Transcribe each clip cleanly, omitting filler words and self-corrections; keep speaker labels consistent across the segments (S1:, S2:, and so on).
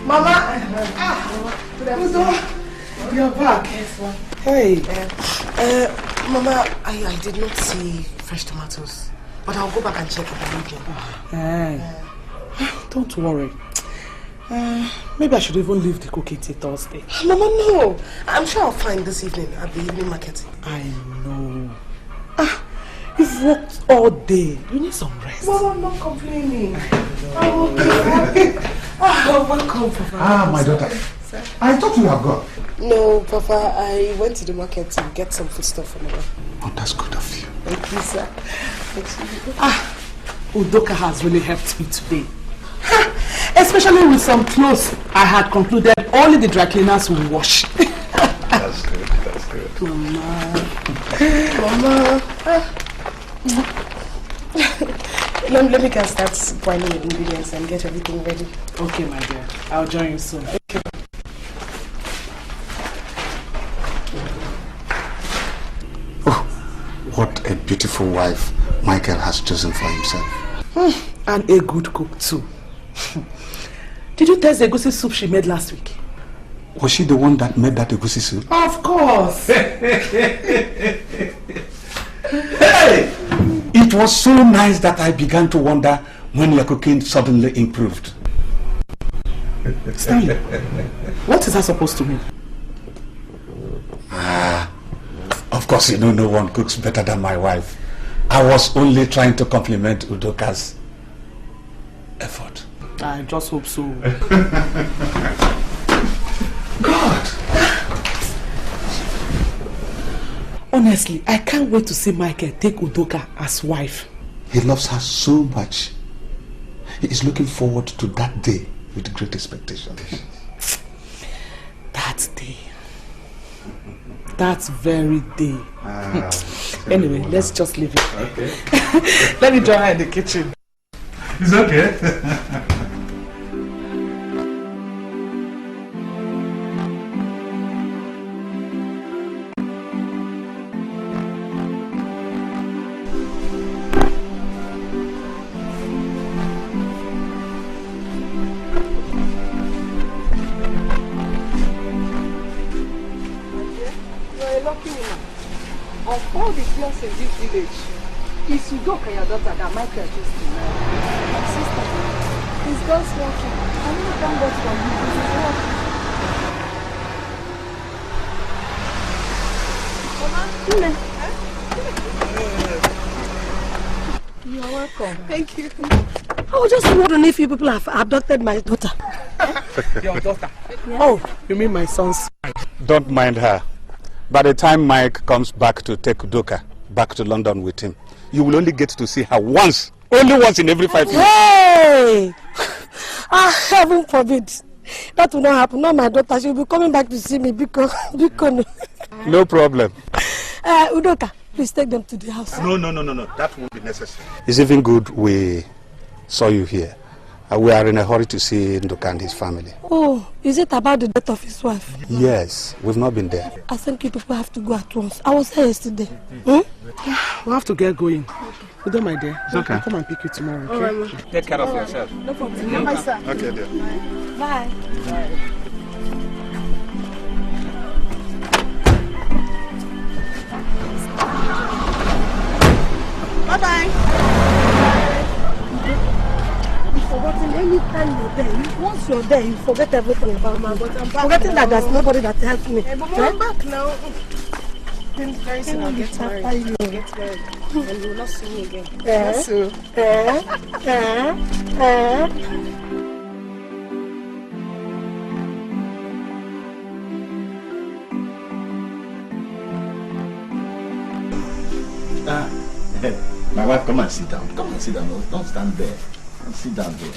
S1: Mama! You're back.
S2: Yes, ma'am.
S1: Hey. Mama, I did not see fresh tomatoes. But I'll go back and check it again.
S3: Don't worry. Maybe I should even leave the cooking till Thursday.
S1: Mama, no. I'm sure I'll find this evening at the evening market.
S3: I know. You've worked all day. You need some rest.
S1: Mama, I'm not complaining. I'm okay. Welcome, Papa.
S4: My daughter. Sir? I thought you have gone.
S1: No, Papa. I went to the market to get some food stuff for Mama.
S4: Oh, that's good of you.
S1: Thank you, sir.
S3: Udoka has really helped me today. Especially with some clothes I had concluded only the dry cleaners will wash.
S4: That's good, that's good.
S1: Mama. Let me start boiling the ingredients and get everything ready.
S3: Okay, my dear. I'll join you soon.
S1: Okay.
S4: Oh, what a beautiful wife Michael has chosen for himself.
S3: And a good cook too. Did you taste the egusi soup she made last week?
S4: Was she the one that made that egusi soup?
S3: Of course.
S4: Hey! It was so nice that I began to wonder when your cooking suddenly improved.
S3: Stanley, what is that supposed to mean?
S4: Of course you know no one cooks better than my wife. I was only trying to compliment Udoka's effort.
S3: I just hope so.
S4: God!
S3: Honestly, I can't wait to see Michael take Udoka as wife.
S4: He loves her so much. He is looking forward to that day with great expectation.
S3: That day. That very day. Anyway, let's just leave it.
S4: Okay.
S3: Let me join her in the kitchen.
S4: It's okay.
S2: Of all the girls in this village, it's Udoka, your daughter, that Michael just married. My sister, he's just working. I need thank God for him. He's working. You're welcome. Thank you.
S5: I was just wondering if you people have abducted my daughter.
S3: Your daughter?
S5: Yeah.
S3: Oh, you mean my son's wife?
S4: Don't mind her. By the time Mike comes back to take Udoka back to London with him, you will only get to see her once. Only once in every 5 years.
S5: Hey! Heaven forbid. That will not happen. Not my daughter. She will be coming back to see me because
S4: No problem.
S5: Udoka, please take them to the house.
S4: No. That won't be necessary. It's even good we saw you here. We are in a hurry to see Nduka and his family.
S5: Oh, is it about the death of his wife?
S4: Yes, we've not been there.
S5: I think you people have to go at once. I was here yesterday. Hmm?
S3: We'll have to get going. You don't, my dear.
S4: It's okay.
S3: I'll come and pick you tomorrow, okay?
S2: All right,
S4: take care of yourself.
S2: No problem. Yeah. Bye, sir.
S4: Okay, dear.
S5: Bye.
S2: Bye.
S5: Bye-bye. Forgotten anytime you're there. Once you're there, you forget everything about me. But I'm back forgetting now. That there's nobody that helps me.
S2: Hey, Mama, I'm back now. Very soon I'll get married. I'll get married. And you will not see me again. Not soon.
S6: My wife, come and sit down. Come and sit down. Don't stand there. Sit down there.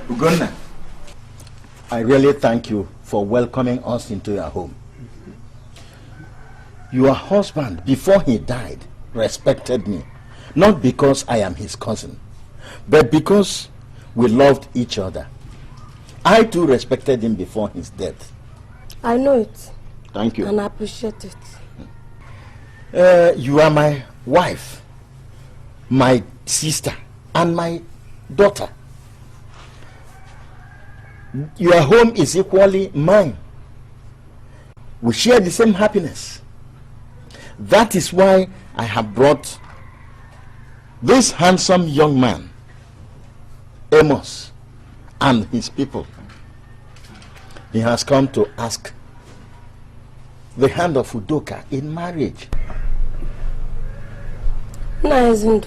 S6: Ugonna, I really thank you for welcoming us into your home. Your husband, before he died, respected me. Not because I am his cousin, but because we loved each other. I too respected him before his death.
S5: I know it.
S6: Thank you.
S5: And I appreciate it.
S6: You are my wife, my sister, and my daughter. Your home is equally mine. We share the same happiness. That is why I have brought this handsome young man, Amos, and his people. He has come to ask the hand of Udoka in marriage.
S5: Ezindu,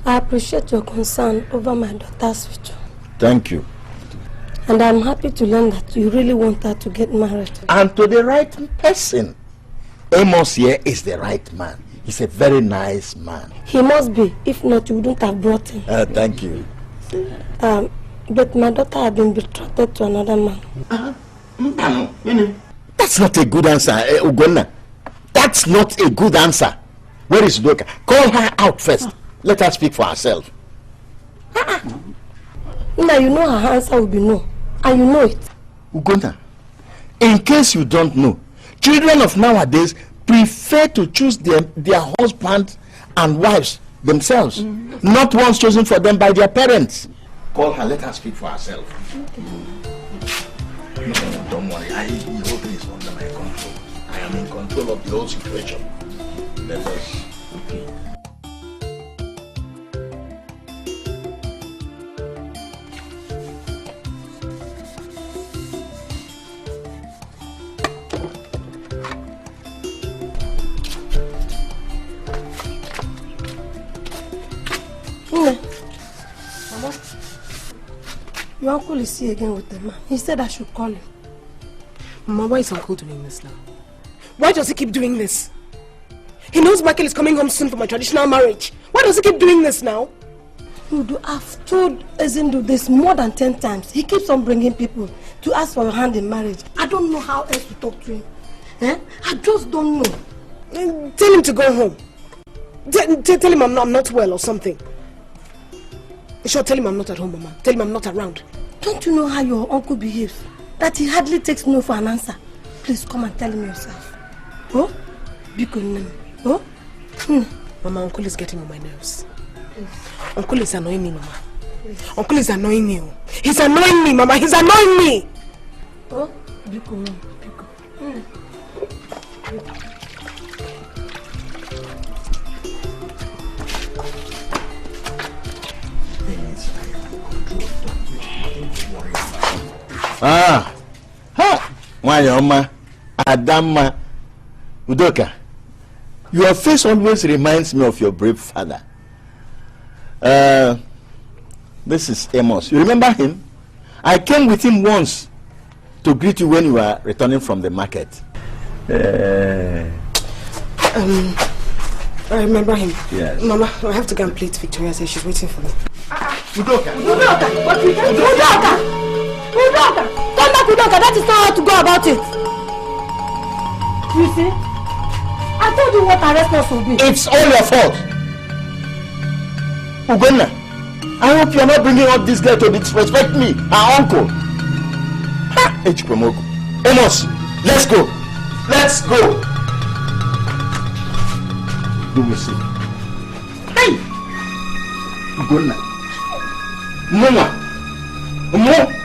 S5: I appreciate your concern over my daughter's future.
S6: Thank you.
S5: And I'm happy to learn that you really want her to get married.
S6: And to the right person. Amos here is the right man. He's a very nice man.
S5: He must be. If not, you wouldn't have brought him.
S6: Thank you.
S5: But my daughter has been betrothed to another man.
S6: That's not a good answer, Ugonna. That's not a good answer. Where is Udoka? Call her out first. Let her speak for herself.
S5: Now you know her answer will be no. And you know it.
S6: Ugonna, in case you don't know, children of nowadays prefer to choose their husbands and wives themselves, not ones chosen for them by their parents. Call her, let her speak for herself. No, don't worry, the whole thing is under my control. I am in control of the whole situation. Let us...
S5: Mama, your uncle is here again with the man. He said I should call him.
S1: Mama, why is uncle doing this now? Why does he keep doing this? He knows Michael is coming home soon for my traditional marriage. Why does he keep doing this now?
S5: I've told Ezindu this more than 10 times. He keeps on bringing people to ask for your hand in marriage. I don't know how else to talk to him. I just don't know.
S1: Tell him to go home. Tell him I'm not well or something. Sure, tell him I'm not at home, Mama. Tell him I'm not around.
S5: Don't you know how your uncle behaves? That he hardly takes no for an answer. Please come and tell him yourself. Oh? Because oh?
S1: Mama, Uncle is getting on my nerves. Uncle is annoying me, Mama. Uncle is annoying me. He's annoying me, Mama. He's annoying me.
S5: Oh?
S6: Wanyoma, Adama, Udoka. Your face always reminds me of your brave father. This is Amos. You remember him? I came with him once to greet you when you were returning from the market.
S1: I remember him.
S6: Yes.
S1: Mama, I have to go and play it. Victoria says she's waiting for me.
S6: Udoka!
S5: Udoka! Come back, Udoka! That is not how to go about it. You see? I told you what our response will be.
S6: It's all your fault. Ugonna, I hope you're not bringing up this girl to disrespect me, her uncle. Amos, let's go. Let's go. You will see. Hey! Ugonna. Mama. Mama.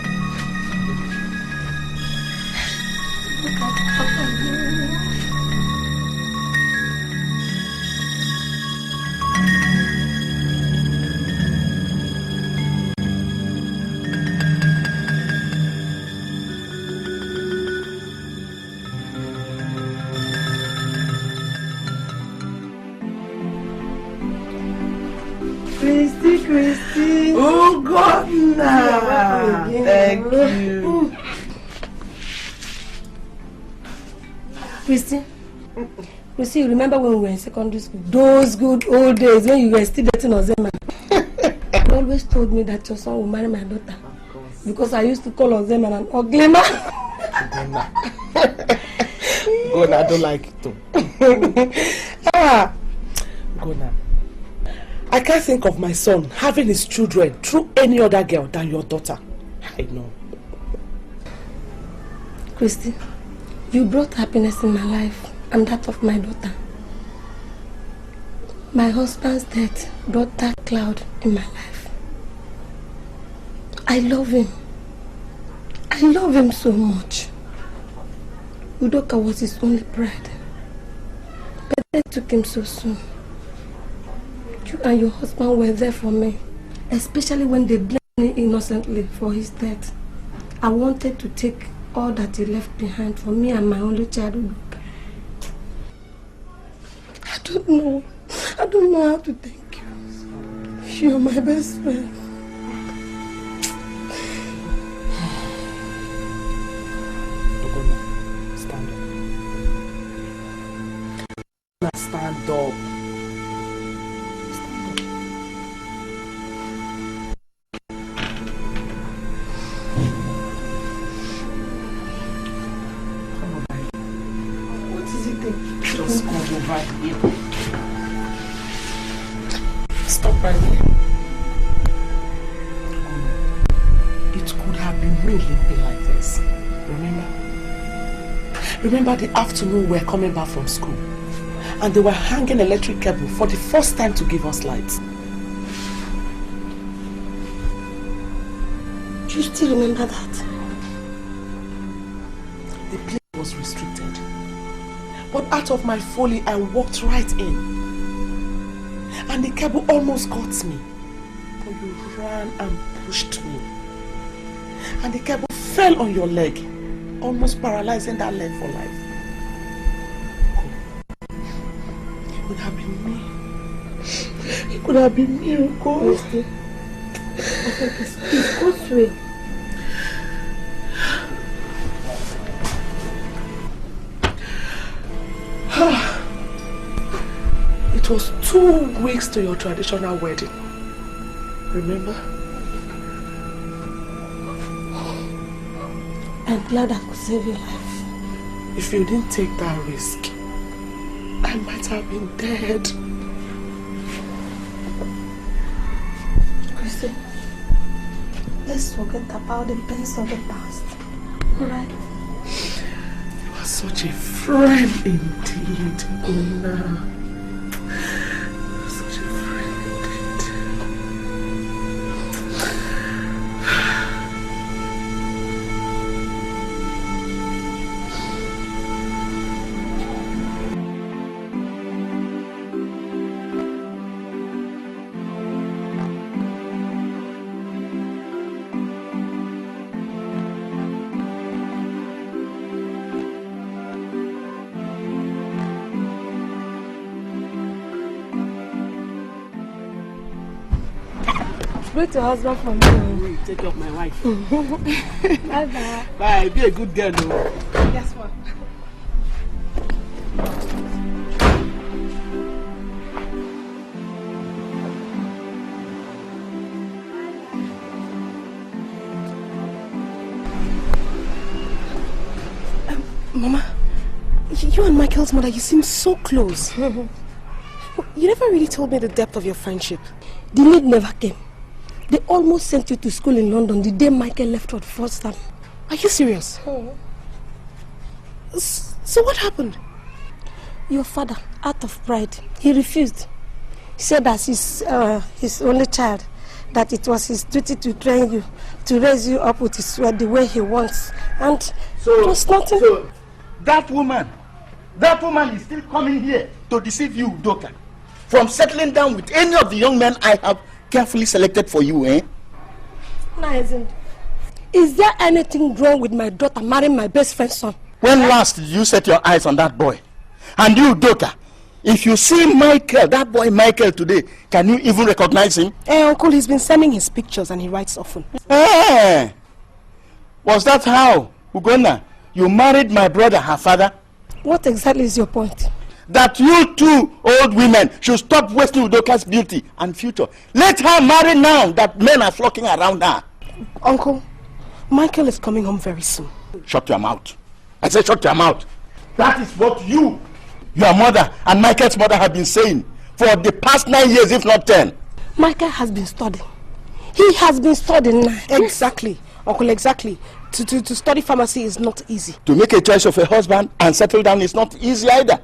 S3: Christy. Oh, God, nah. Thank you.
S5: Christy, you remember when we were in secondary school? Those good old days when you were still dating Ozema. You always told me that your son will marry my daughter. Because I used to call Ozema an ugly man.
S3: God, I don't like it too. Gona, I can't think of my son having his children through any other girl than your daughter. I know.
S5: Christy, you brought happiness in my life and that of my daughter. My husband's death brought that cloud in my life. I love him. I love him so much. Udoka was his only pride. But they took him so soon. You and your husband were there for me, especially when they blamed me innocently for his death. I wanted to take all that he left behind for me and my only child, Udoka. I don't know how to thank you. You're my best friend.
S3: Stand up. Come on, baby. What is it that just come over here? Stop right here. It could have been me living like this. Remember the afternoon we were coming back from school? And they were hanging electric cable for the first time to give us lights.
S5: Do you still remember that?
S3: The place was restricted. But out of my folly, I walked right in. And the cable almost got me. But you ran and pushed me. And the cable fell on your leg, almost paralyzing that leg for life. It could have been me. It could have been me, Uncle.
S5: Please, go through.
S3: It was 2 weeks to your traditional wedding. Remember?
S5: I'm glad I could save your life.
S3: If you didn't take that risk, I might have been dead.
S5: Christy, let's forget about the pains of the past. Alright?
S3: You are such a friend indeed, Una. Such a friend indeed.
S5: Greet your husband for me.
S3: Take care of my wife.
S5: Bye-bye.
S3: Bye. Be a good girl, though.
S5: Yes, ma'am.
S1: Mama, you and Michael's mother, you seem so close. You never really told me the depth of your friendship.
S5: The need never came. They almost sent you to school in London the day Michael left for the first time.
S1: Are you serious? So what happened?
S5: Your father, out of pride, he refused. He said that his only child, that it was his duty to train you, to raise you up with his sweat the way he wants. And it was nothing.
S6: So that woman is still coming here to deceive you, Udoka, from settling down with any of the young men I have carefully selected for you, eh?
S5: No, isn't. Is there anything wrong with my daughter marrying my best friend's son?
S6: When last did you set your eyes on that boy? And you, Udoka, if you see Michael, that boy Michael today, can you even recognize him?
S1: Uncle, he's been sending his pictures and he writes often.
S6: Eh? Was that how, Ugonna, you married my brother, her father?
S5: What exactly is your point?
S6: That you two old women should stop wasting Udoka's beauty and future. Let her marry now that men are flocking around her.
S1: Uncle, Michael is coming home very soon.
S6: Shut your mouth. I said shut your mouth. That is what you, your mother and Michael's mother have been saying for the past 9 years, if not 10.
S5: Michael has been studying. He has been studying now.
S1: Exactly, Uncle, exactly. To study pharmacy is not easy.
S6: To make a choice of a husband and settle down is not easy either.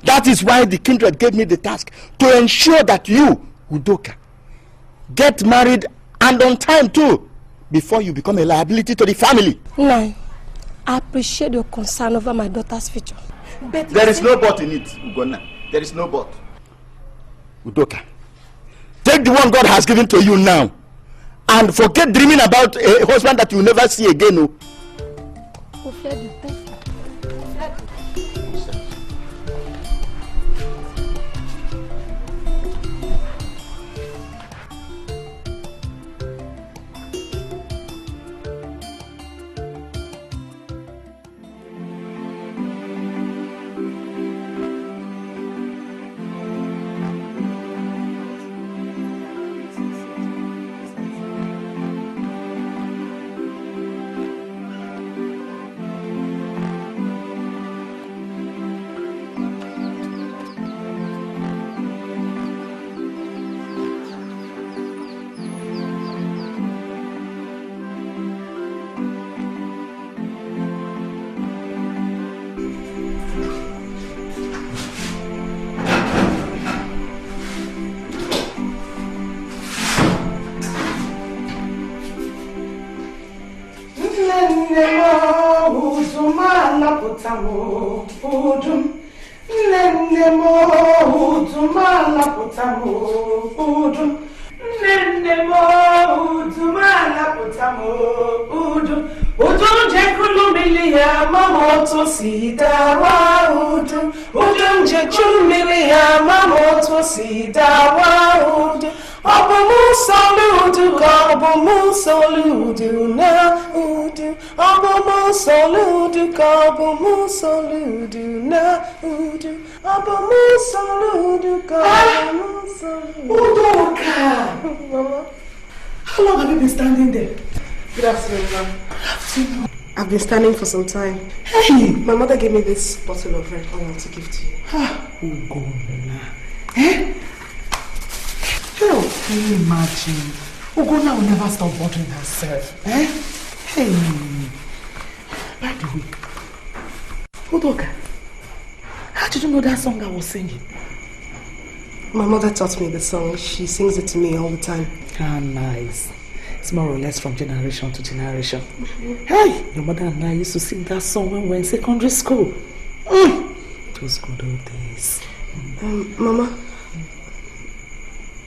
S6: That is why the kindred gave me the task to ensure that you, Udoka, get married and on time too, before you become a liability to the family.
S5: No, I appreciate your concern over my daughter's future.
S6: But there is no but in it, Ugonna. There is no but. Udoka, take the one God has given to you now and forget dreaming about a husband that you will never see again. No?
S3: How long have you been standing there?
S1: Good afternoon, ma'am. I've been standing for some time.
S3: Hey!
S1: My mother gave me this bottle of red oil to give to you.
S3: Ugonna. Eh? Hell, can you imagine? Ugonna will never stop bothering herself. Eh? Hey! By the way, Udoka, how did you know that song I was singing?
S1: My mother taught me the song. She sings it to me all the time.
S3: Ah, nice. It's more or less from generation to generation. Hey, your mother and I used to sing that song when we were in secondary school. Those good old days.
S1: Mama,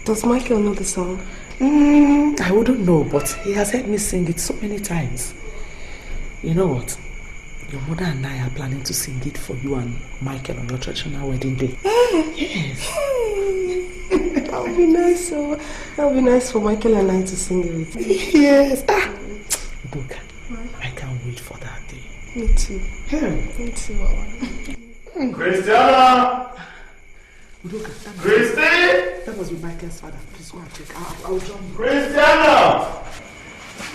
S1: does Michael know the song?
S3: I wouldn't know, but he has heard me sing it so many times. You know what? Your mother and I are planning to sing it for you and Michael on your traditional wedding day. Yes.
S1: That would be nice. That would be nice for Michael and I to sing it with you.
S3: Yes. Udoka, I can't wait for that day.
S1: Me too. Me too, Mama.
S7: Christiana!
S3: Udoka,
S7: Christy!
S3: that was with Michael's father. Please go and check. I'll join you.
S7: Christiana!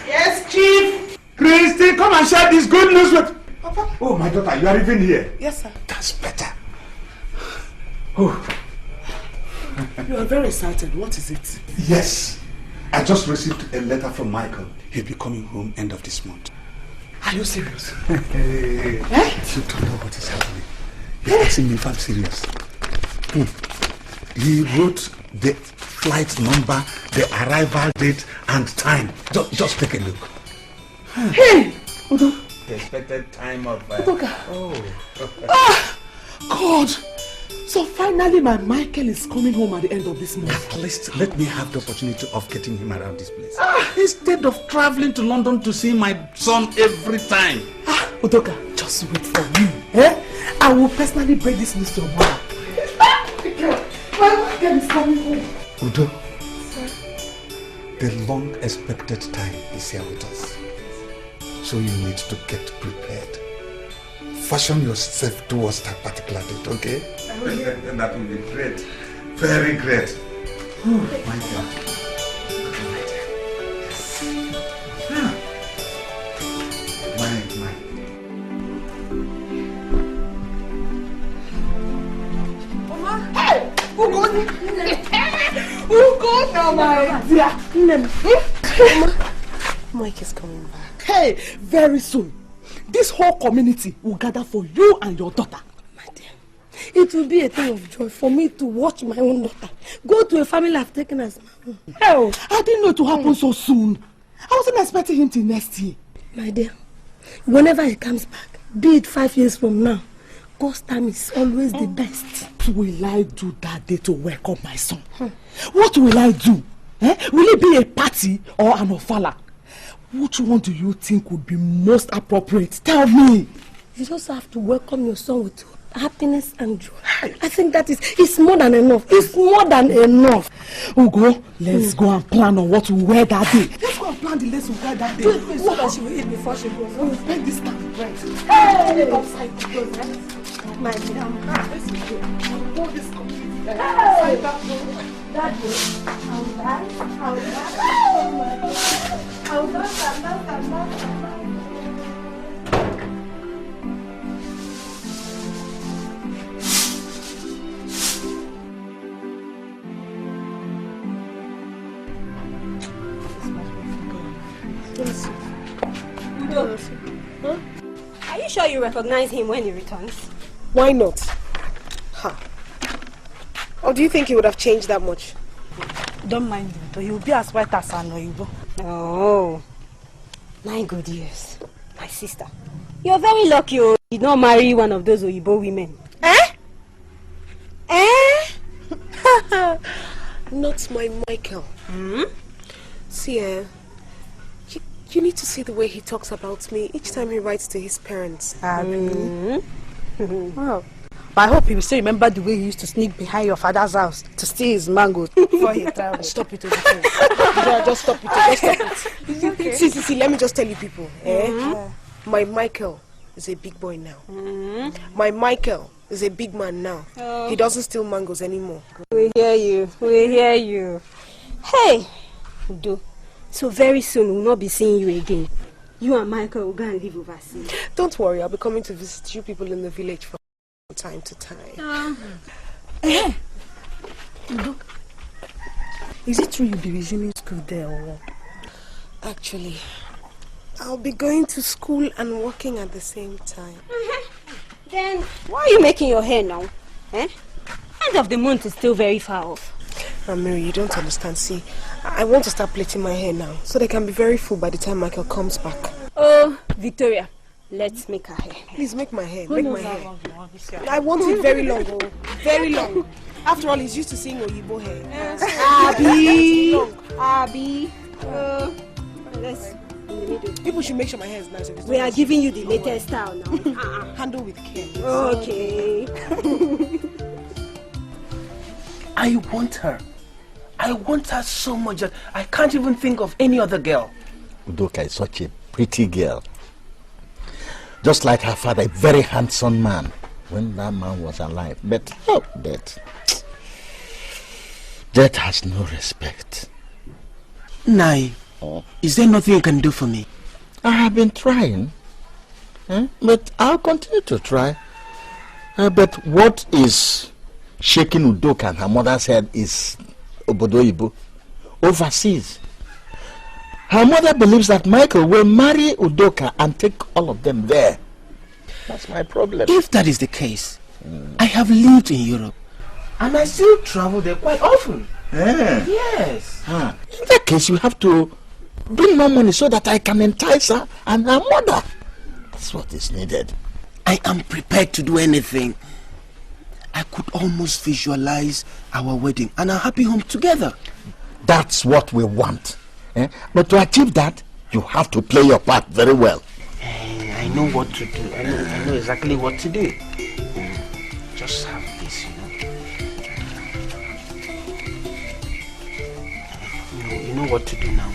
S1: Yes, Chief!
S7: Christy, come and share this good news with...
S1: Papa?
S7: Oh, my daughter, you are even here.
S1: Yes, sir.
S7: That's better. Oh.
S3: You are very excited. What is it?
S7: Yes. I just received a letter from Michael. He'll be coming home end of this month.
S3: Are you serious?
S7: Hey. You don't know what is happening. You're asking me if I'm serious. He wrote the flight number, the arrival date, and time. Just take a look.
S3: Hey! Udo.
S6: The expected time of...
S3: Udoka. God! So finally my Michael is coming home at the end of this month.
S7: At least let me have the opportunity of getting him around this place. Instead of traveling to London to see my son every time.
S3: Udoka, just wait for me. Eh? I will personally break this news to your mother. My Michael is coming home.
S7: Udo, the long-expected time is here with us. So you need to get prepared. Fashion yourself towards that particular date, okay? And that will be great. Very great. Oh, my God.
S3: My dear.
S1: Mike is coming back.
S3: Hey, very soon, this whole community will gather for you and your daughter.
S1: My dear.
S5: It will be a thing of joy for me to watch my own daughter go to a family I've taken as my own.
S3: Hell, I didn't know it would happen so soon. I wasn't expecting him till next year.
S5: My dear, whenever he comes back, be it 5 years from now, God's time is always the best.
S3: What will I do that day to welcome my son? What will I do? Will it be a party or an ofala? Which one do you think would be most appropriate? Tell me.
S5: You just have to welcome your son with happiness and joy. I think that it's more than enough. It's more than enough.
S3: Ugo, let's go and plan on what we'll wear that day. Let's go and plan the lace we'll wear that day.
S5: Please, so that she will eat before she goes.
S3: We'll spend this time right.
S5: Hey! Upside to close, right? My dear.
S3: Let's go. Hold this complete.
S5: Hey! That way. I'll dance. I'll dance. Oh my God. I'll dance.
S8: Huh? Are you sure you recognize him when he returns?
S1: Why not? Huh. Or do you think he would have changed that much?
S2: Don't mind him, though. He'll be as white as an Oyibo.
S8: Oh, 9 good years. My sister. You're very lucky you did not marry one of those Oyibo women.
S1: Not my Michael. See, you need to see the way he talks about me each time he writes to his parents.
S2: Well, but I hope he will still remember the way he used to sneak behind your father's house to steal his mangoes before he traveled.
S1: Stop it, yeah, just stop it. Just stop it. Okay. See, let me just tell you people. My Michael is a big boy now. My Michael is a big man now. He doesn't steal mangoes anymore.
S8: We hear you. Hey, Udo. So very soon we'll not be seeing you again. You and Michael will go and live overseas.
S1: Don't worry, I'll be coming to visit you people in the village from time to time.
S2: Udo, is it true you'll be resuming school there or what?
S1: Actually, I'll be going to school and working at the same time.
S8: Then why are you making your hair now? End of the month is still very far off.
S1: Mary, you don't understand. See, I want to start plaiting my hair now so they can be very full by the time Michael comes back.
S8: Oh, Victoria, let's make her hair.
S1: Please make my hair. Make my hair. I want it very long, very long. After all, he's used to seeing Oyibo hair.
S8: Abby. Let's.
S1: People should make sure my hair is nice.
S8: We are giving you the latest style now.
S1: Handle with care.
S8: Okay.
S9: I want her. I want her so much that I can't even think of any other girl.
S6: Udoka is such a pretty girl. Just like her father, a very handsome man when that man was alive. But Death has no respect.
S9: Nai, is there nothing you can do for me?
S6: I have been trying, but I'll continue to try. But what is shaking Udoka and her mother's head is Obodoyibo, overseas. Her mother believes that Michael will marry Udoka and take all of them there. That's my problem.
S9: If that is the case, I have lived in Europe and I still travel there quite often. Yes.
S6: In that case, you have to bring more money so that I can entice her and her mother. That's what is needed.
S9: I am prepared to do anything. I could almost visualize our wedding and our happy home together.
S6: That's what we want. But to achieve that, you have to play your part very well.
S9: I know what to do. I know exactly what to do. Just have this, you know what to do now.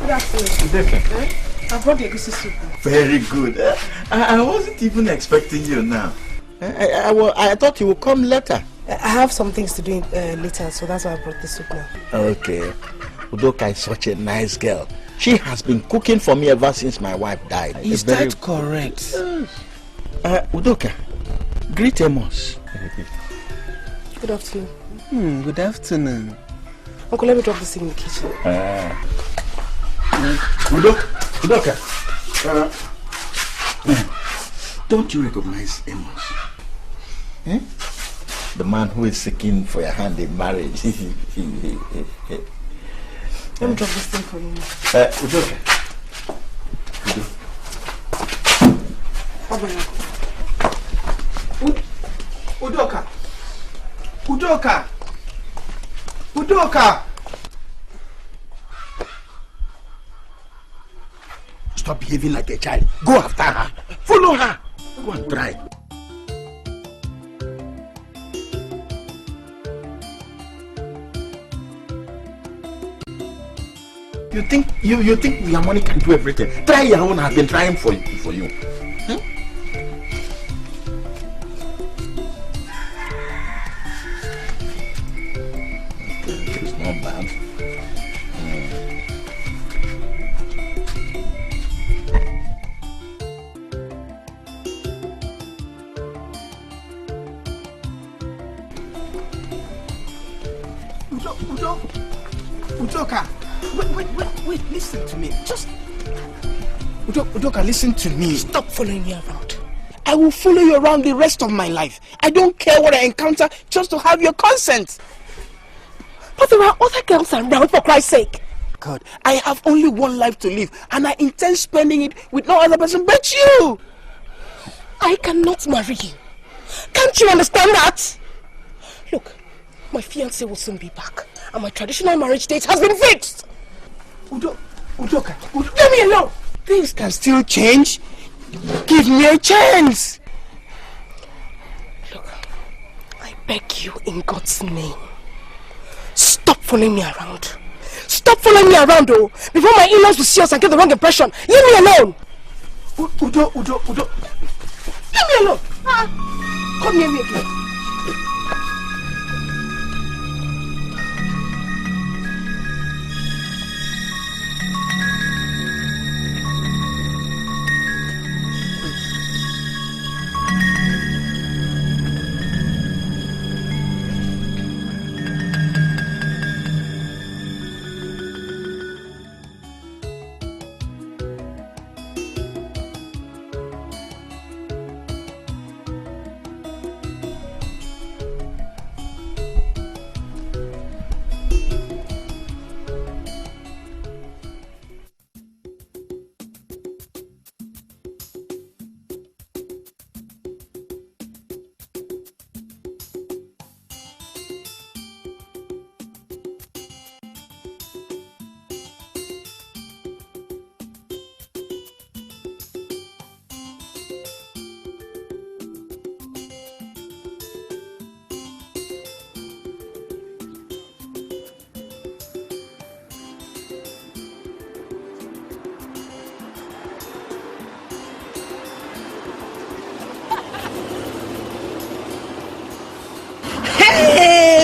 S1: Good afternoon. I brought the egusi soup.
S6: Very good. I wasn't even expecting you now. I thought you would come later.
S1: I have some things to do later, so that's why I brought the soup now.
S6: Okay. Udoka is such a nice girl. She has been cooking for me ever since my wife died.
S9: Is that correct?
S6: Udoka, greet Amos.
S1: Good afternoon.
S9: Good afternoon.
S1: Uncle, let me drop this in the kitchen.
S6: Udoka.
S9: Don't you recognize Amos?
S6: Eh? The man who is seeking for your hand in marriage.
S1: Let me drop this thing for you.
S6: Udoka.
S9: Udoka. Udoka. Udoka. Stop behaving like a child. Go after her. Follow her. Go and try. You think your money can do everything? Try your own. I've been trying for you. Hmm? It's not bad. Udoka. Wait, listen to me. Just... Udoka, listen to me.
S1: Stop following me around.
S9: I will follow you around the rest of my life. I don't care what I encounter just to have your consent.
S1: But there are other girls around, for Christ's sake.
S9: God, I have only one life to live and I intend spending it with no other person but you.
S1: I cannot marry you. Can't you understand that? Look, my fiancé will soon be back and my traditional marriage date has been fixed.
S9: Udoka, leave me alone. Things can still change. Give me a chance.
S1: Look, I beg you in God's name. Stop following me around. Stop following me around, though. Before my in-laws will see us and get the wrong impression. Leave me alone.
S9: Udo. Leave me alone.
S1: Come near me again.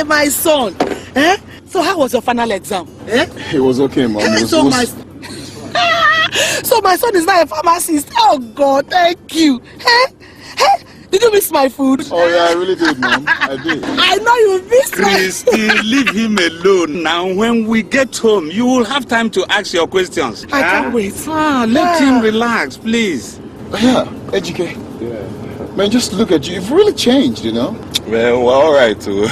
S9: My son, So how was your final exam?
S10: It was okay, Mom.
S9: So my son is now a pharmacist. Oh God, thank you. Did you miss my food?
S10: Oh yeah, I really did, Mom. I did.
S9: I know you missed
S4: Christy, leave him alone. Now, when we get home, you will have time to ask your questions.
S9: I can't wait.
S4: Let him relax, please.
S10: Yeah, Ejike. Yeah. Man, just look at you. You've really changed, you know.
S11: Man, we're all right too.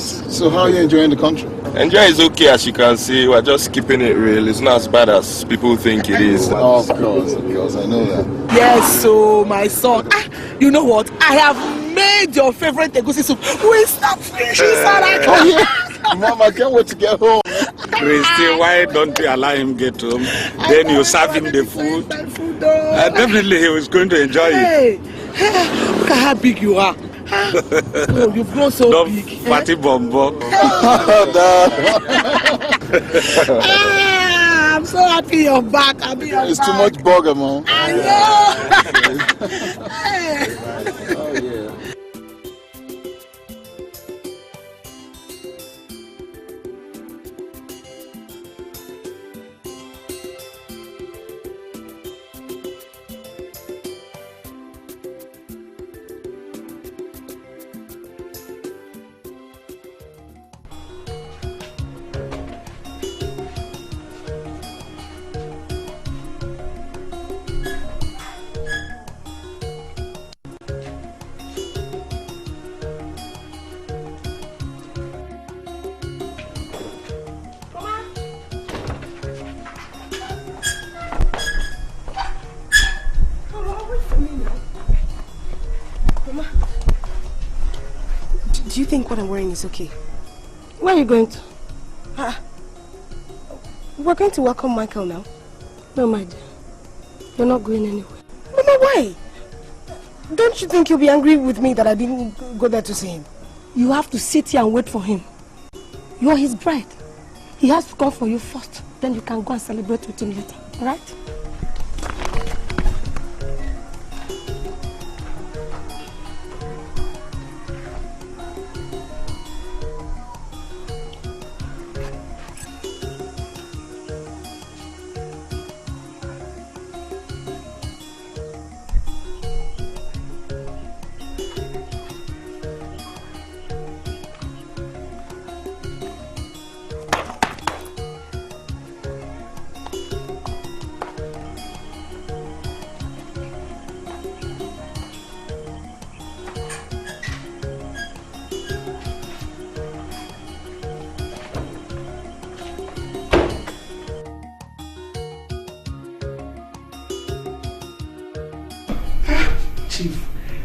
S10: So how are you enjoying the country?
S11: Enjoy is okay, as you can see. We're just keeping it real. It's not as bad as people think it is.
S10: Of course, I know that.
S9: Yes, so my son. You know what? I have made your favorite egusi soup. We stop finishing salad.
S10: Oh yeah, Mom, I can't wait to get home.
S4: Christy, why don't you allow him get home? Then you serve him the food. Definitely, he was going to enjoy it.
S9: Look at how big you are. Oh, you've grown so big.
S4: Fatty bombo.
S9: I'm so happy you're back.
S10: It's too much burger, Mom.
S9: I know.
S10: Oh yeah.
S1: think what I'm wearing is okay?
S5: Where are you going to?
S1: We're going to welcome Michael now.
S5: No, my dear. You're not going anywhere.
S1: Mama, why? Don't you think he'll be angry with me that I didn't go there to see him?
S5: You have to sit here and wait for him. You're his bride. He has to come for you first. Then you can go and celebrate with him later. Alright?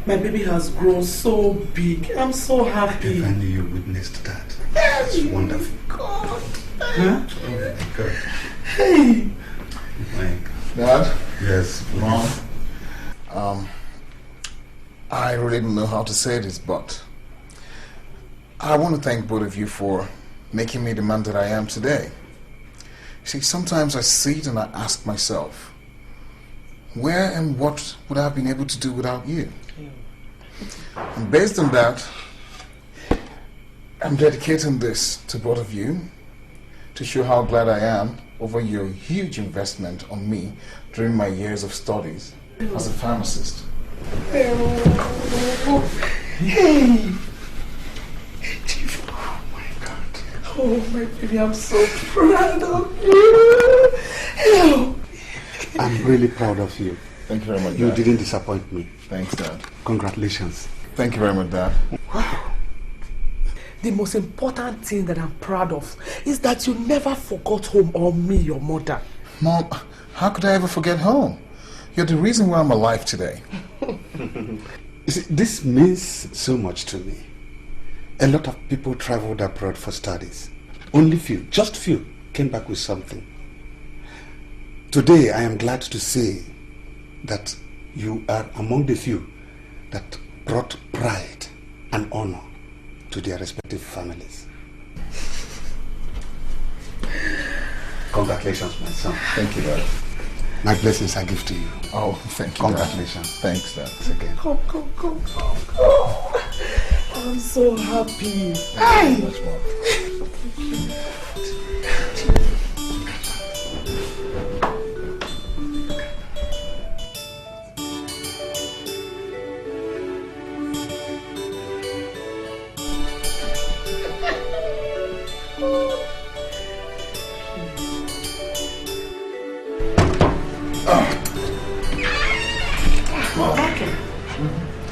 S3: My baby has grown so big. I'm so happy.
S7: If only you witnessed that. It's wonderful.
S3: God.
S7: Huh? Oh my God.
S3: Hey.
S7: My
S10: Dad?
S7: Yes.
S10: Mom. I really don't know how to say this, but I want to thank both of you for making me the man that I am today. See, sometimes I sit and I ask myself, where and what would I have been able to do without you? And based on that, I'm dedicating this to both of you to show how glad I am over your huge investment on me during my years of studies as a pharmacist.
S3: Hey. Chief. Oh my God. Oh my baby, I'm so proud of you. Hello.
S7: I'm really proud of you.
S10: Thank you very much,
S7: You
S10: Dad.
S7: didn't disappoint me.
S10: Thanks, Dad.
S7: Congratulations.
S10: Thank you very much, Dad.
S3: Wow. The most important thing that I'm proud of is that you never forgot home or me, your mother.
S10: Mom, how could I ever forget home? You're the reason why I'm alive today.
S7: You see, this means so much to me. A lot of people traveled abroad for studies. Only few, just few, came back with something. Today, I am glad to say that you are among the few that brought pride and honor to their respective families. Congratulations, my son.
S10: Thank you, Dad.
S7: My blessings I give to you.
S10: Oh, thank you,
S7: Congratulations.
S10: Dad. Thanks, Dad.
S7: Again.
S3: Come. I'm so happy. Hi.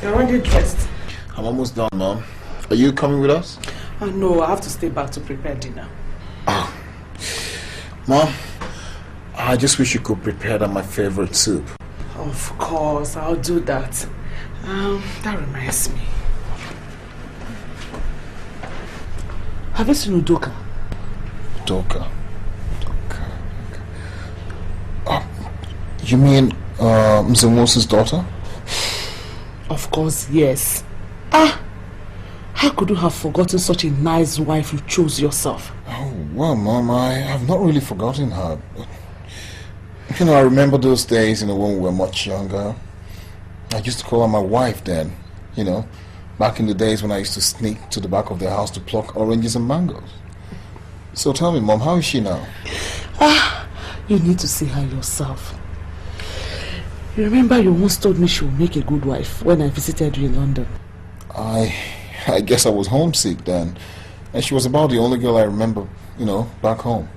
S3: You're already dressed.
S10: I'm almost done, Mom. Are you coming with us?
S3: No, I have to stay back to prepare dinner.
S10: Mom, I just wish you could prepare my favorite soup.
S3: Of course, I'll do that. That reminds me. Have you seen Udoka?
S10: Udoka. You mean Mr. Moses' daughter?
S3: Of course, yes. How could you have forgotten such a nice wife you chose yourself?
S10: Oh, well, Mom, I have not really forgotten her. But, you know, I remember those days, when we were much younger. I used to call her my wife then, back in the days when I used to sneak to the back of their house to pluck oranges and mangoes. So tell me, Mom, how is she now?
S3: You need to see her yourself. You remember you once told me she would make a good wife when I visited you in London?
S10: I guess I was homesick then. And she was about the only girl I remember, back home.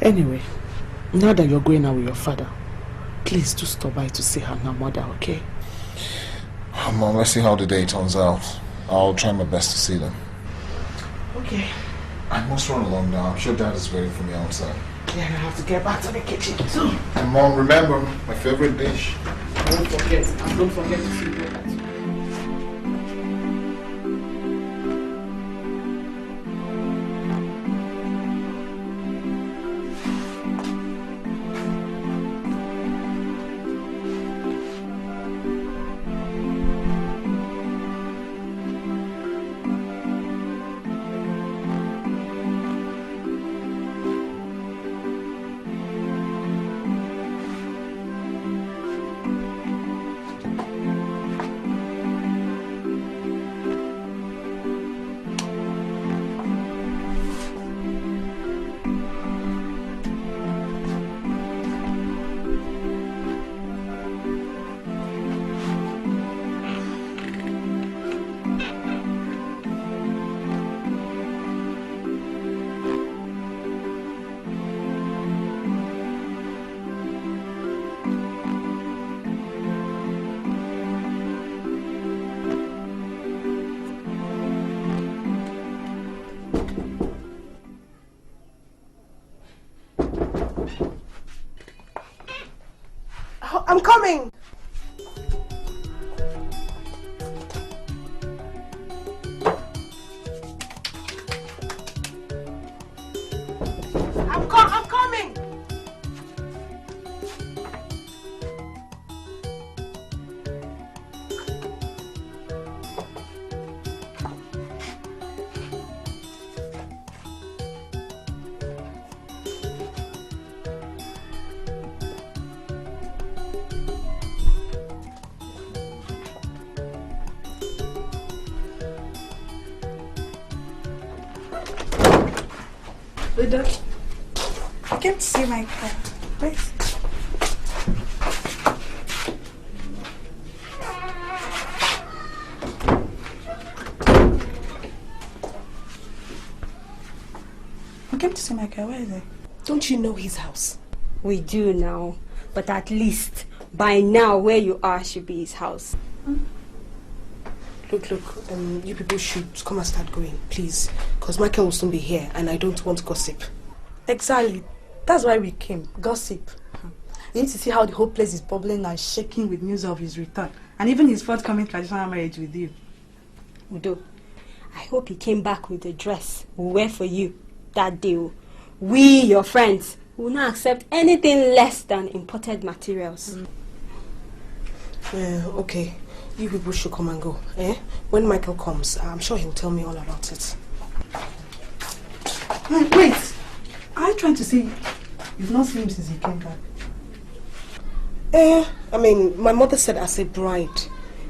S3: Anyway, now that you're going out with your father, please do stop by to see her and her mother, okay?
S10: Mom, let's see how the day turns out. I'll try my best to see them.
S3: Okay.
S10: I must run along now. I'm sure Dad is waiting for me outside.
S3: Yeah, I have to get back to the kitchen too.
S10: And Mom, remember, my favorite dish.
S3: Don't forget to feed me that.
S1: I'm coming. I'm coming.
S2: I came to see my car. Please. I came to see my car. Where is it?
S1: Don't you know his house?
S8: We do now, but at least by now where you are should be his house.
S1: Look, you people should come and start going, please. Because Michael will soon be here and I don't want gossip.
S2: Exactly. That's why we came. Gossip. You need to see how the whole place is bubbling and shaking with news of his return. And even his forthcoming traditional marriage with you.
S8: Udo, I hope he came back with a dress we'll wear for you that day. We, your friends, will not accept anything less than imported materials.
S1: Okay. You people should come and go. When Michael comes, I'm sure he'll tell me all about it.
S2: Wait! Are you trying to say you've not seen him since he came back?
S1: I mean, my mother said as a bride,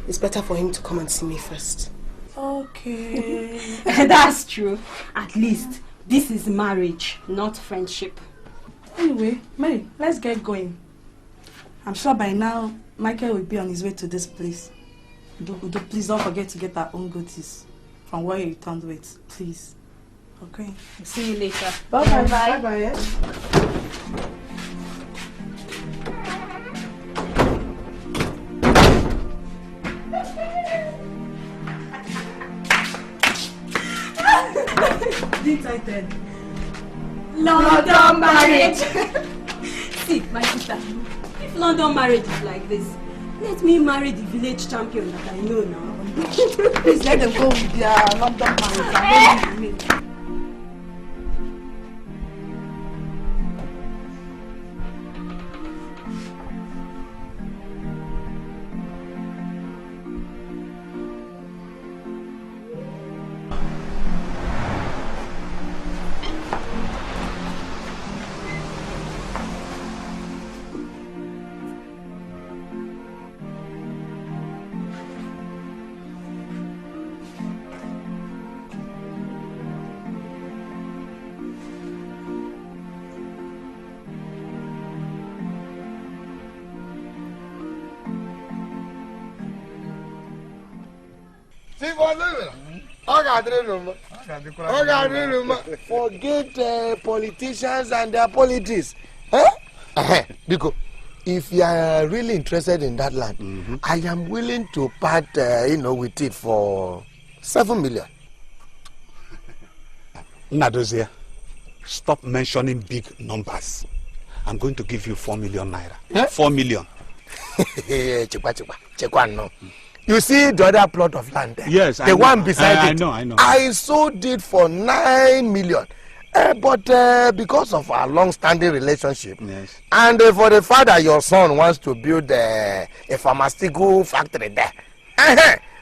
S1: it's better for him to come and see me first.
S2: Okay.
S8: That's true. At least this is marriage, not friendship.
S2: Anyway, Mary, let's get going. I'm sure by now Michael will be on his way to this place. Udo, please don't forget to get our own goodies from where you returned with, please. Okay.
S8: See you later.
S2: Bye-bye.
S1: Bye-bye.
S2: Excited.
S8: London marriage. See, my sister, if London marriage is like this, let me marry the village champion that I know now.
S2: Please let them go with their London marriage.
S12: Forget politicians and their politics. Because if you are really interested in that land, I am willing to part, with it for 7 million.
S4: Nadozia, stop mentioning big numbers. I'm going to give you 4 million naira. 4 million.
S12: Chekwa, no. You see the other plot of land there?
S4: Yes,
S12: the one beside it.
S4: I know.
S12: I sold it for 9 million. But because of our long-standing relationship,
S4: yes,
S12: and for the fact that your son wants to build a pharmaceutical factory there,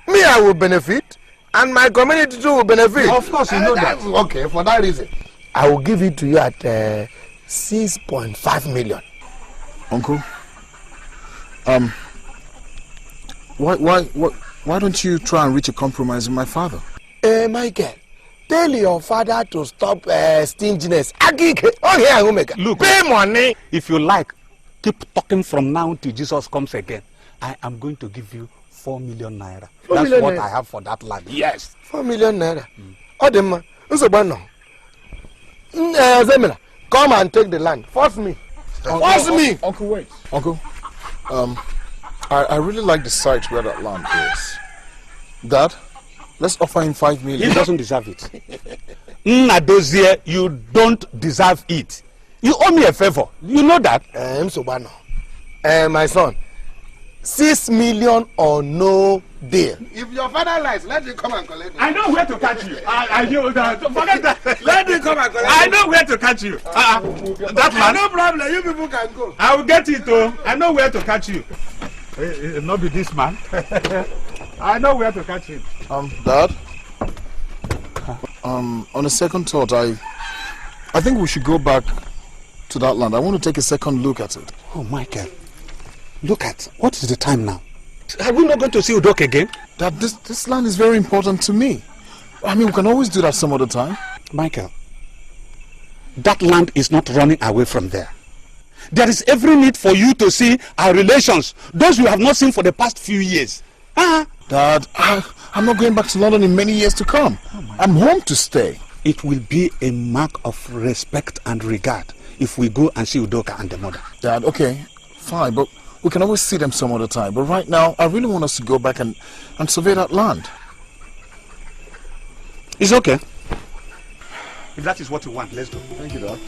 S12: me, I will benefit, and my community too will benefit.
S4: Of course, you know that.
S12: Okay, for that reason, I will give it to you at 6.5 million.
S10: Uncle, why don't you try and reach a compromise with my father?
S12: Michael, tell your father to stop stinginess. Look, pay money.
S4: If you like, keep talking from now till Jesus comes again. I am going to give you 4 million naira. That's what naira I have for that land. Yes.
S12: 4 million naira. Odema, Zemina, come and take the land. Force me. Force me.
S10: Uncle, wait. Uncle, I really like the site where that land is. Dad, let's offer him 5 million.
S4: He doesn't deserve it. Nadozie, you don't deserve it. You owe me a favor. You know that.
S12: My son, 6 million or no deal.
S13: If your father lies, let him come and collect it.
S4: I know where to catch you. I know that. Forget that.
S13: Let him come and collect it.
S4: I know where to catch you. That man.
S13: No problem. You people can go.
S4: I will get it, though. I know where to catch you. It not be this man. I know where to catch him.
S10: Dad. On a second thought, I think we should go back to that land. I want to take a second look at it.
S4: Oh, Michael. Look at, what is the time now? Are we not going to see Udoka again?
S10: Dad, this land is very important to me. I mean, we can always do that some other time.
S4: Michael, that land is not running away from there. There is every need for you to see our relations, those you have not seen for the past few years.
S10: Dad, I'm not going back to London in many years to come. I'm home to stay.
S4: It will be a mark of respect and regard if we go and see Udoka and the mother.
S10: Dad, okay, fine, but we can always see them some other time. But right now, I really want us to go back and survey that land.
S4: It's okay. If that is what you want, let's go.
S10: Thank you, Dad.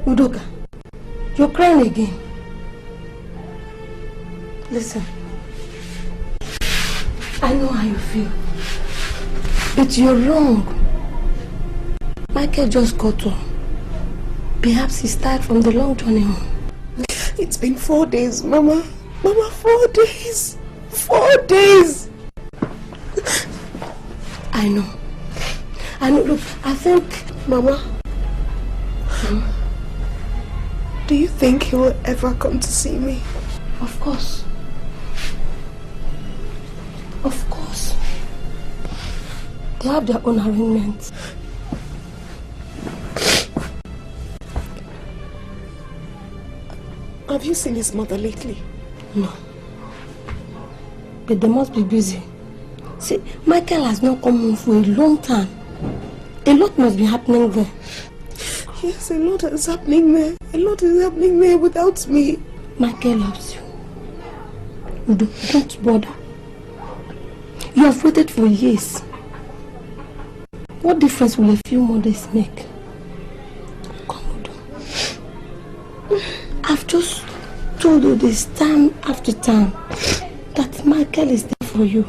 S5: Udoka, you're crying again. Listen, I know how you feel, but you're wrong. Michael just got home. Perhaps he's tired from the long journey home.
S1: It's been 4 days, Mama. Mama, 4 days. 4 days.
S5: I know. Look, I think, Mama.
S1: Do you think he will ever come to see me?
S5: Of course. Of course. They have their own arrangements.
S1: Have you seen his mother lately?
S5: No. But they must be busy. See, Michael has not come home for a long time. A lot must be happening there.
S1: Yes, a lot is happening there. A lot is happening there without me.
S5: Michael loves you. Don't bother. You have waited for years. What difference will a few more days make? Come, Udo. I've just told you this time after time that Michael is there for you.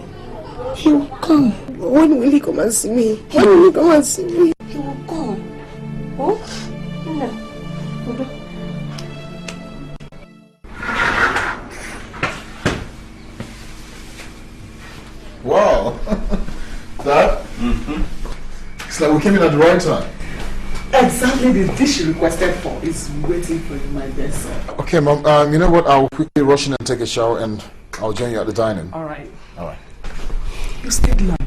S5: He will come.
S1: When will he come and see me? When will he come and see me?
S5: He will come. Oh? No. Udo.
S10: Wow. Dad? It's like we came in at the right time.
S3: Exactly the dish you requested for is waiting for you, my dear son.
S10: Okay, Mom, you know what? I'll quickly rush in and take a shower and I'll join you at the dining.
S3: All right.
S10: All right.
S3: You stayed long.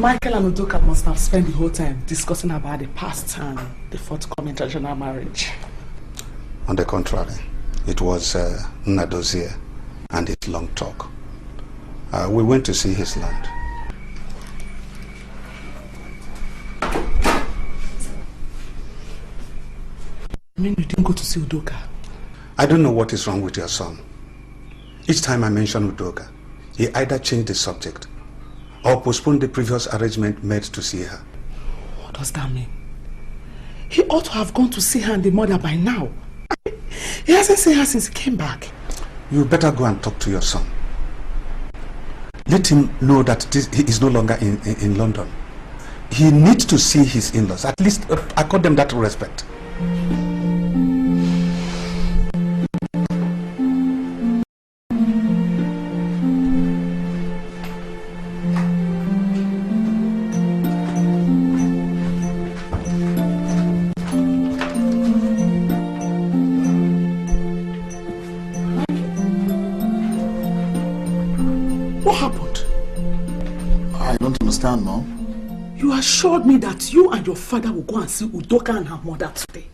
S3: Michael and Udoka must have spent the whole time discussing about the past and the forthcoming traditional marriage.
S4: On the contrary, it was Nnadozie and his long talk. We went to see his land.
S3: I mean, you didn't go to see Udoka?
S4: I don't know what is wrong with your son. Each time I mention Udoka, he either changed the subject or postponed the previous arrangement made to see her.
S3: What does that mean? He ought to have gone to see her and the mother by now. He hasn't seen her since he came back.
S4: You better go and talk to your son. Let him know that he is no longer in London. he needs to see his in-laws. At least accord them that respect.
S3: What happened?
S10: I don't understand, Mom.
S3: You assured me that you and your father will go and see Udoka and her mother today.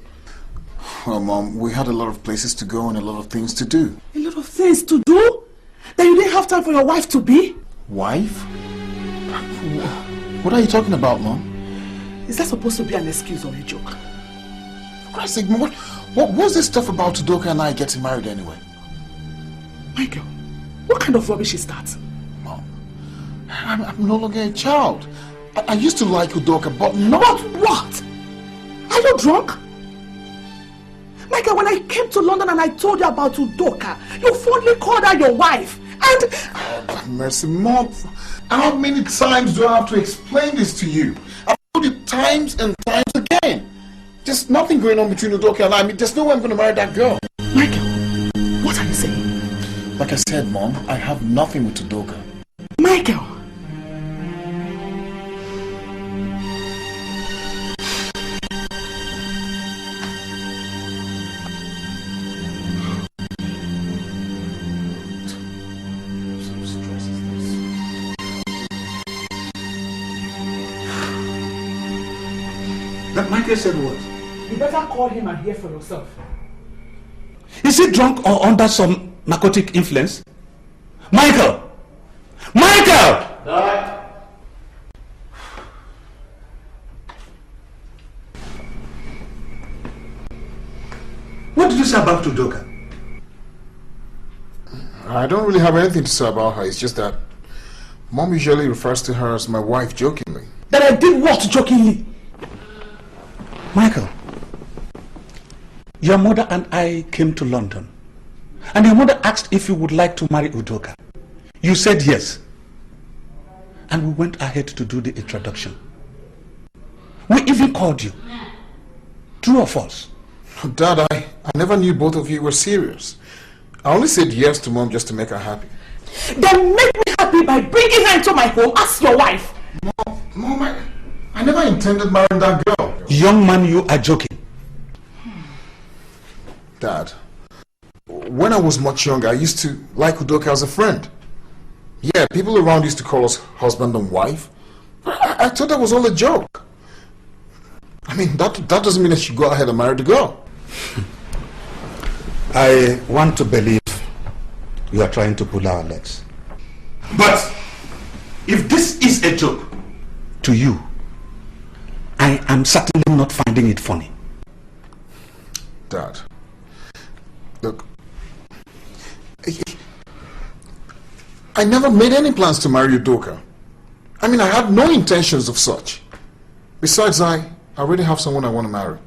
S10: Well, Mom, we had a lot of places to go and a lot of things to do.
S3: A lot of things to do? That you didn't have time for your wife to be?
S10: Wife? What are you talking about, Mom?
S3: Is that supposed to be an excuse or a joke?
S10: For Christ's sake, Mom, what was this stuff about Udoka and I getting married anyway?
S3: Michael, what kind of rubbish is that?
S10: Mom, I'm no longer a child. I used to like Udoka, but not...
S3: But what? Are you drunk? Michael, when I came to London and I told you about Udoka, you fondly called her your wife. And...
S10: Oh, mercy, Mom. How many times do I have to explain this to you? I've told you times and times again. There's nothing going on between Udoka and I. There's no way I'm going to marry that girl.
S3: Michael, what are you saying?
S10: Like I said, Mom, I have nothing with Udoka.
S3: Michael!
S4: That Michael said what?
S3: You better call him and hear for yourself.
S4: Is he drunk or under some narcotic influence? Michael! Michael!
S13: Dad!
S4: What did you say about Udoka?
S10: I don't really have anything to say about her. It's just that Mom usually refers to her as my wife jokingly.
S3: That I did what jokingly?
S4: Michael, your mother and I came to London, and your mother asked if you would like to marry Udoka. You said yes, and we went ahead to do the introduction. We even called you. True or false?
S10: Dad, I never knew both of you were serious. I only said yes to Mom just to make her happy.
S3: Then make me happy by bringing her into my home as your wife.
S10: Mom, I never intended marrying that girl.
S4: Young man, you are joking.
S10: Dad, when I was much younger, I used to like Udoka as a friend. Yeah, people around used to call us husband and wife. I thought that was all a joke. I mean, that doesn't mean I should go ahead and marry the girl.
S4: I want to believe you are trying to pull our legs. But if this is a joke to you, I am certainly not finding it funny.
S10: Dad, look, I never made any plans to marry Udoka. I mean, I had no intentions of such. Besides, I already have someone I want to marry.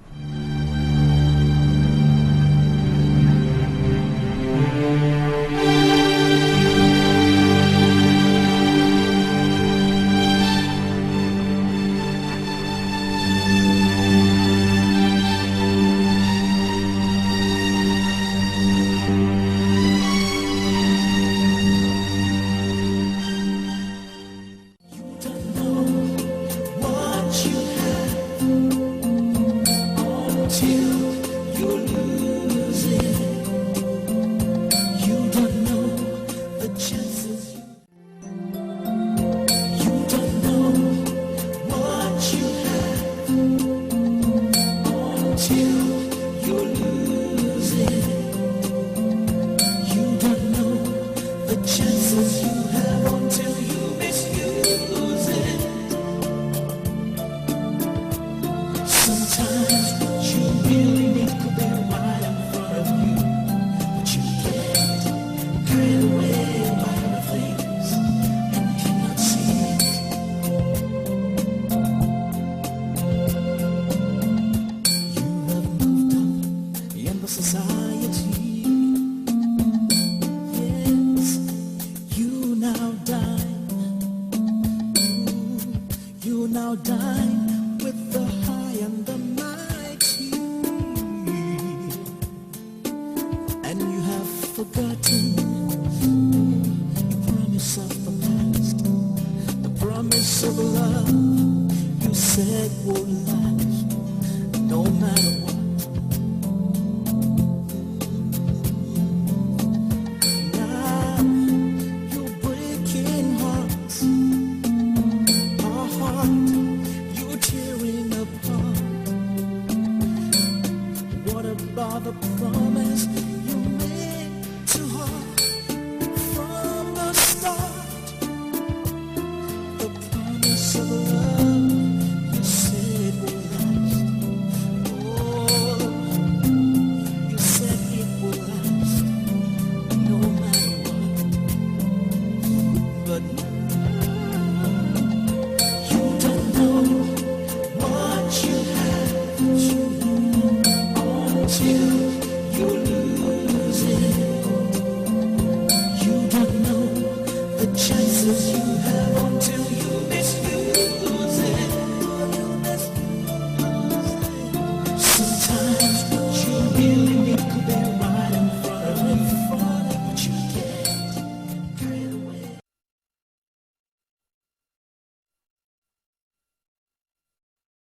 S14: forgotten the promise of the past, the promise of love you said would last no matter what.